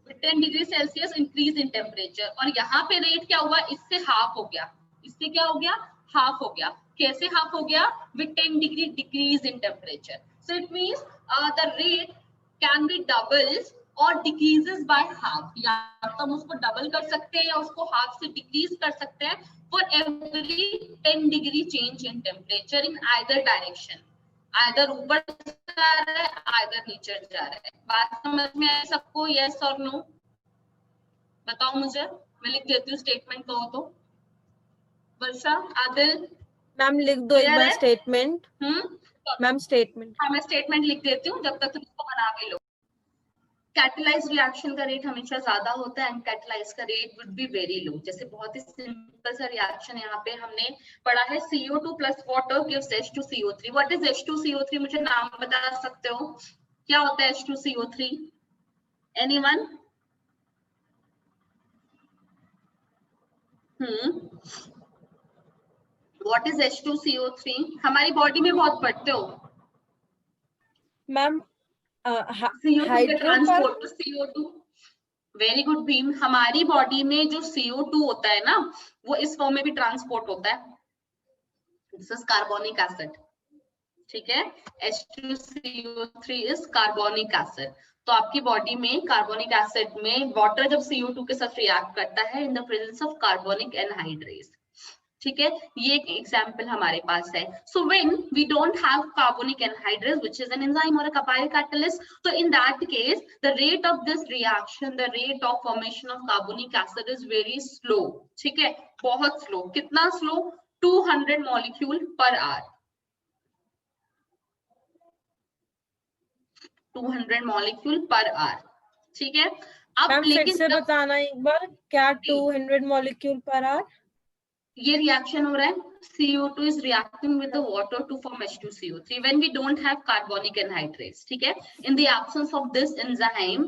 10 degree Celsius increase in temperature. और यहाँ पे रेट क्या हुआ, इससे हाफ हो गया. इससे क्या हो गया? हाफ हो गया. कैसे हाफ हो गया? With 10 degree decrease in temperature. So it means the rate can be doubles or decreases by half. या तो हम उसको डबल कर सकते हैं या उसको हाफ से डिक्रीज कर सकते हैं for every 10 degree change in temperature in either direction. either ऊपर जा रहा है, either नीचे जा रहा है. बात समझ में आए सबको? yes और no? बताओ मुझे, मैं लिख देती हूँ स्टेटमेंट कहो तो. वर्षा, आदिल, मैम लिख दो एक बार स्टेटमेंट. मैम स्टेटमेंट, हाँ मैं स्टेटमेंट लिख देती हूँ जब तक तुम इसको बना भी लो. कैटलाइज रिएक्शन का रेट हमेशा ज्यादा होता है एंड कैटलाइज का rate would be very low. जैसे बहुत ही सिंपल सा रिएक्शन यहाँ पे हमने पढ़ा है, CO2 plus water gives H2CO3. What is H2CO3? मुझे नाम बता सकते हो, क्या होता है H2CO3? Anyone? What is H2CO3? हमारी बॉडी में बहुत पढ़ते हो ma'am. CO2 transport. CO2, very good Bhim. हमारी बॉडी में जो CO2 होता है ना, वो इस फॉर्म में भी ट्रांसपोर्ट होता है. This is carbonic acid. ठीक है, H2CO3 इज कार्बोनिक एसिड. तो आपकी बॉडी में कार्बोनिक एसिड में वाटर जब CO2 के साथ रिएक्ट करता है in the presence of carbonic anhydrase. ठीक है, ये एक एग्जाम्पल हमारे पास है. So when we don't have carbonic anhydrase which is an enzyme और अ बायोकैटलिस्ट, तो in that case the rate of this reaction, the rate of formation of carbonic acid is very slow. ठीक है, बहुत slow. कितना slow? 200 molecule per hour. 200 molecule per hour. ठीक है, अब ma'am फिर लेकिन से बताना एक बार, क्या 200 मॉलिक्यूल पर आवर? ये रिएक्शन हो रहा है, CO2 is reacting with the water to form H2CO3 when we don't have carbonic anhydrase. ठीक है, in the absence of this enzyme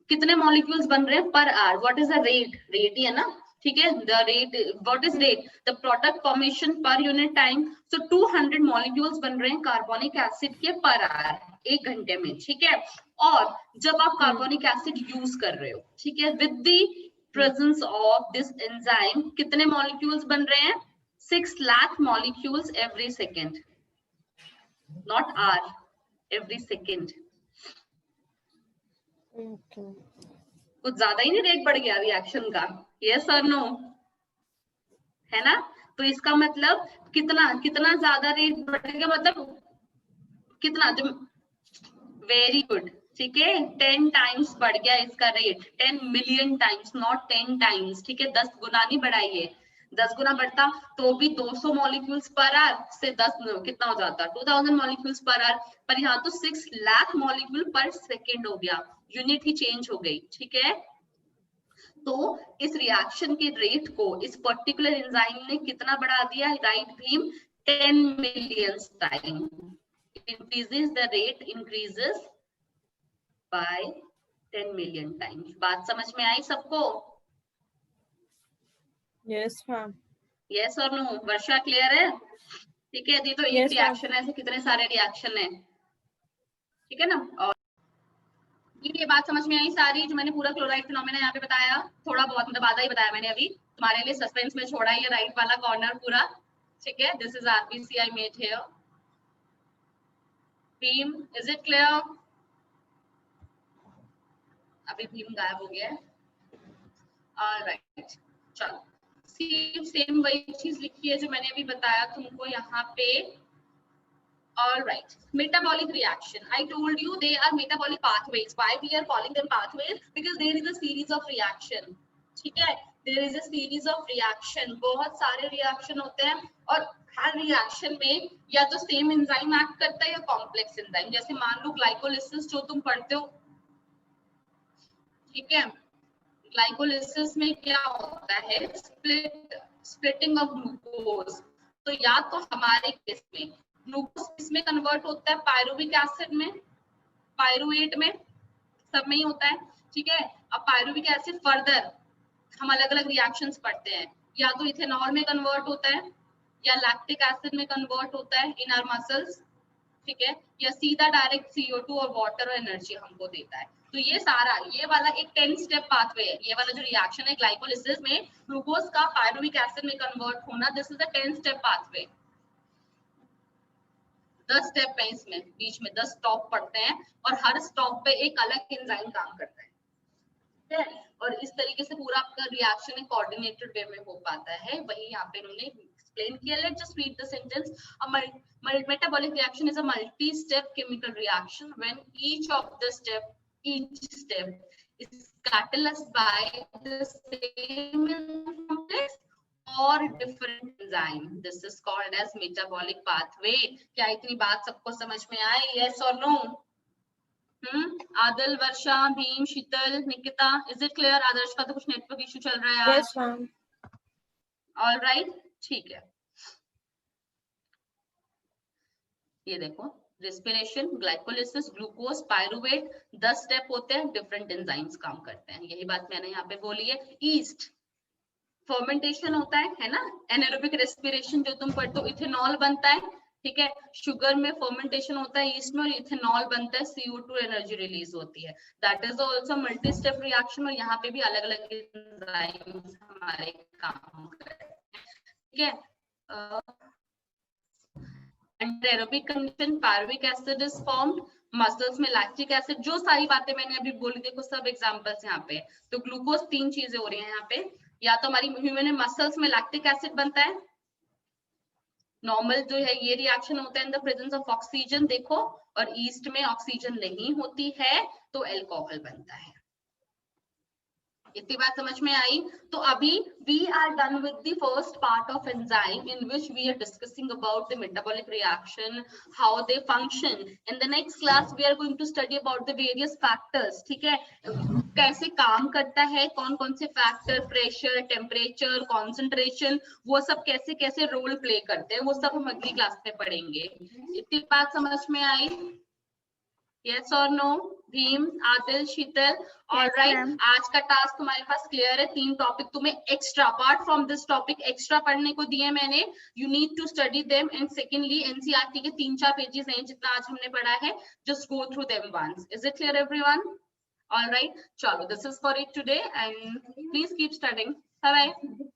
कितने मॉलिक्यूल्स बन रहे हैं per hour? What is the rate? Rate ही है ना, ठीक है, the rate, what is rate, the product formation per unit time. So 200 molecules बन रहे हैं कार्बोनिक एसिड के पर आवर, 1 घंटे में, ठीक है। और जब आप कार्बोनिक एसिड यूज कर रहे हो, ठीक है, with the presence of this enzyme, कितने मॉलिक्यूल्स बन रहे हैं? 6 lakh molecules every second, not hour, every second. कुछ ज्यादा ही नहीं रेट बढ़ गया रिएक्शन का? यस और नो, है ना? तो इसका मतलब कितना कितना ज्यादा रेट बढ़ गया, मतलब कितना, जो वेरी गुड, ठीक है, 10 टाइम्स बढ़ गया इसका rate, 10 million times, not 10 times, ठीक है, 10 गुना नहीं बढ़ा ये, 10 गुना बढ़ता तो भी 200 मॉलिक्यूल्स पर आवर से 10 कितना हो जाता, 2000 मॉलिक्यूल्स पर आवर, पर यहाँ तो 6 लाख मॉलिक्यूल पर सेकेंड हो गया, यूनिट ही चेंज हो गई, ठीक है। तो इस रिएक्शन के रेट को इस पर्टिकुलर एंजाइम ने कितना बढ़ा दिया, right Bhim, 10 million time, increases the rate increases by 10 million times। बात समझ में आई सबको? Yes ma'am. यस और नो? वर्षा क्लियर है? ठीक है, ये तो एक रिएक्शन है, ऐसे कितने सारे रिएक्शन है, ठीक है ना। और ये बात समझ में आई सारी, जो मैंने पूरा क्लोराइड फिनोमेना यहाँ पे बताया, थोड़ा बहुत मतलब आधा ही बताया मैंने अभी, तुम्हारे लिए सस्पेंस में छोड़ा ये राइट वाला कॉर्नर पूरा, ठीक है। This is RBC I made here. Bhim, is it clear? अभी भीम गायब हो गया है। ऑलराइट, चलो, सेम वही चीज लिखी है जो मैंने अभी बताया तुमको यहाँ पे। Alright, metabolic reaction. I told you they are metabolic pathways. Why we are calling them pathways? Because there is a series of reaction. ठीक है, there is a series of reaction. बहुत सारे reaction होते हैं और हर reaction में या तो same enzyme act करता है या complex enzyme। जैसे मान लो glycolysis जो तुम पढ़ते हो, ठीक है, glycolysis में क्या होता है, splitting of glucose। तो या तो हमारे केस में ग्लूकोज किसमें कन्वर्ट होता है, पायरुविक एसिड में, पायरुवेट में, सब में ही होता है, ठीक है। अब पायरुविक एसिड फर्दर हम अलग अलग रिएक्शंस पढ़ते हैं, या तो इथेनॉल में कन्वर्ट होता है या लैक्टिक एसिड में कन्वर्ट होता है इन आवर मसल्स, ठीक है, या सीधा डायरेक्ट CO2 और वाटर और एनर्जी हमको देता है। तो ये सारा, ये वाला एक 10 स्टेप पाथवे है, ये वाला जो रिएक्शन है ग्लाइकोलिसिस में ग्लूकोज का पायरुविक एसिड में कन्वर्ट होना, this is a 10 step pathway. 10 step है इसमें, बीच में 10 स्टॉप पड़ते हैं और हर स्टॉप पे एक अलग एंजाइम काम करता है, ठीक है। और इस तरीके से पूरा आपका रिएक्शन एक कोऑर्डिनेटेड वे में हो पाता है, वही यहाँ पे इन्होंने एक्सप्लेन किया। Let's just read the sentence. A metabolic reaction is a multi-step chemical reaction when each step is catalyzed by the same complex or different enzyme. This is called as metabolic pathway। क्या इतनी बात सबको समझ में आई? Yes or no? Adal, Varsha, Bhim, Sheetal, Nikita, is it clear? Adarsh का तो कुछ नेटवर्क इशू चल रहा है आज। Yes ma'am. ऑलराइट, ठीक है। ये देखो, respiration, glycolysis, glucose, pyruvate, 10 step होते हैं, डिफरेंट एंजाइम्स काम करते हैं, यही बात मैंने यहाँ पे बोली है। ईस्ट फर्मेंटेशन होता है ना, एनारोबिक रेस्पिरेशन जो तुम पढ़ते हो, इथेनॉल बनता है, ठीक है। शुगर में फर्मेंटेशन होता है ईस्ट में और इथेनॉल बनता है, CO2 एनर्जी रिलीज होती है, that is also multi step reaction. और यहाँ पे भी अलग अलग एंजाइम्स हमारे काम करते हैं, ठीक है। Anaerobic condition, pyruvic acid is formed, muscles में लैक्टिक एसिड, जो सारी बातें मैंने अभी बोली देखो सब एग्जांपल्स यहाँ पे। तो ग्लूकोज 3 चीजें हो रही हैं यहाँ पे, या तो हमारी ह्यूमन मसल्स में लैक्टिक एसिड बनता है, नॉर्मल जो है ये रिएक्शन होता है in the presence of oxygen, देखो, और ईस्ट में ऑक्सीजन नहीं होती है तो अल्कोहल बनता है। इतनी बात समझ में आई? तो अभी we are done with the first part of enzyme in which we are discussing about the metabolic reaction, how they function. In the next class we are going to study about the various factors, ठीक है, कैसे काम करता है, कौन कौन से factor, pressure, temperature, concentration, वो सब कैसे कैसे रोल प्ले करते हैं, वो सब हम अगली क्लास में पढ़ेंगे। इतनी बात समझ में आई? यस और नो? भीम, आदिल, शीतल, ऑलराइट। ma'am. आज का टास्क तुम्हारे पास क्लियर है। 3 टॉपिक तुम्हें extra apart from this topic extra पढ़ने को दिए मैंने। You need to study them and secondly NCERT के 3-4 पेजेस हैं जितना आज हमने पढ़ा है, just go through them once. Is it clear everyone? Alright, चलो this is for it today and please keep studying. Bye bye.